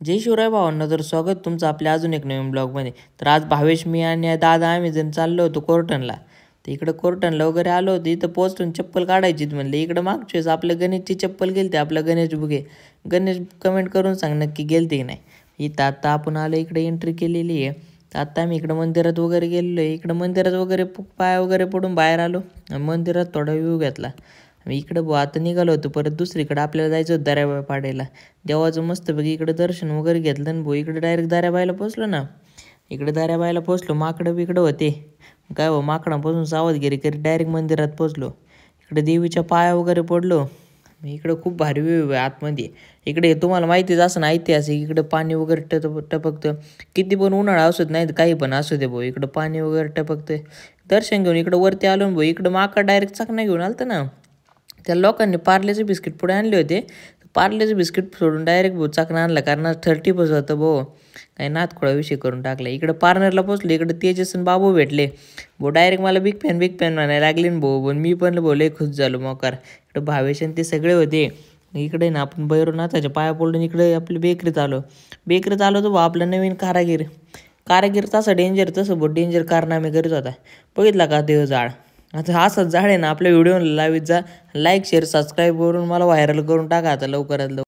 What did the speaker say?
जय शिवराय भावांनो, तर स्वागत तुमचं आपल्या अजून एक नवीन ब्लॉगमध्ये. तर आज भावेश, मी आणि दादा आम्ही जण चाललो होतो कोर्टनला. तर इकडं कोर्टनला वगैरे आलो होतो. इथं पोचून चप्पल काढायचीत म्हणले. इकडं मागच्या वेळेस आपलं गणेशची चप्पल गेलते, आपला गणेश बुगे. गणेश कमेंट करून सांग नक्की गेलते की नाही. इथं आत्ता आपण आलो, इकडे एंट्री केलेली आहे. तर आत्ता आम्ही इकडं मंदिरात वगैरे गेलेलो आहे. इकडं मंदिरात वगैरे पाय वगैरे पडून बाहेर आलो. मंदिरात थोडा व्ह्यू घेतला. इकडं आता निघालो होतो परत दुसरीकडे आपल्याला जायचं होतं दर्याबाई पाडायला. देवाचं मस्तपैकी इकडे दर्शन वगैरे घेतलं आणि भाऊ इकडे डायरेक्ट दाऱ्याबाईला पोचलो ना. इकडे दाऱ्याबाईला पोचलो, माकडं बिकडं होते. काय हो, माकडांपासून सावधगिरी करीत डायरेक्ट मंदिरात पोचलो. इकडे देवीच्या पाया वगैरे पडलो. इकडं खूप भारी व्ह्यू आहे आतमध्ये. इकडे तुम्हाला माहितीच असं ना, ऐतिहासिक इकडे पाणी वगैरे टपकतं. किती पण उन्हाळा असू दे, नाही काही पण असू दे भाऊ, इकडं पाणी वगैरे टपकतं. दर्शन घेऊन इकडं वरती आलो भाऊ. इकडं माकड डायरेक्ट चकना घेऊन आलतं ना. त्या लोकांनी पार्लेचे बिस्किट पुढे आणले होते. पार्लेचं बिस्किट सोडून डायरेक्ट भाऊ चाकणं आणला, कारण आज 30 होतं भाऊ. काही नातखोळा विषय करून टाकला. इकडं पार्नरला पोचलो. इकडे तेजस आणि बाबू भेटले. भाऊ डायरेक्ट मला बिग फॅन म्हणायला लागले ना भाऊ. पण मी पण भाऊ लय खुश झालो मोकार. इकडं भावेश आणि ते सगळे होते. इकडे ना आपण भैरवनाथाच्या पाया पडून इकडे आपली बेकरीत आलो. बेकरीत आलो तर भाऊ आपला नवीन कारागीर तसा डेंजर, तसं भाऊ डेंजर कारनामे करीत होता. बघितला का देव जाळ. आता असंच झाड आहे ना, आपल्या व्हिडिओ लावीत जा. लाईक शेअर सबस्क्राईब करून मला व्हायरल करून टाका आता लवकरात लवकर.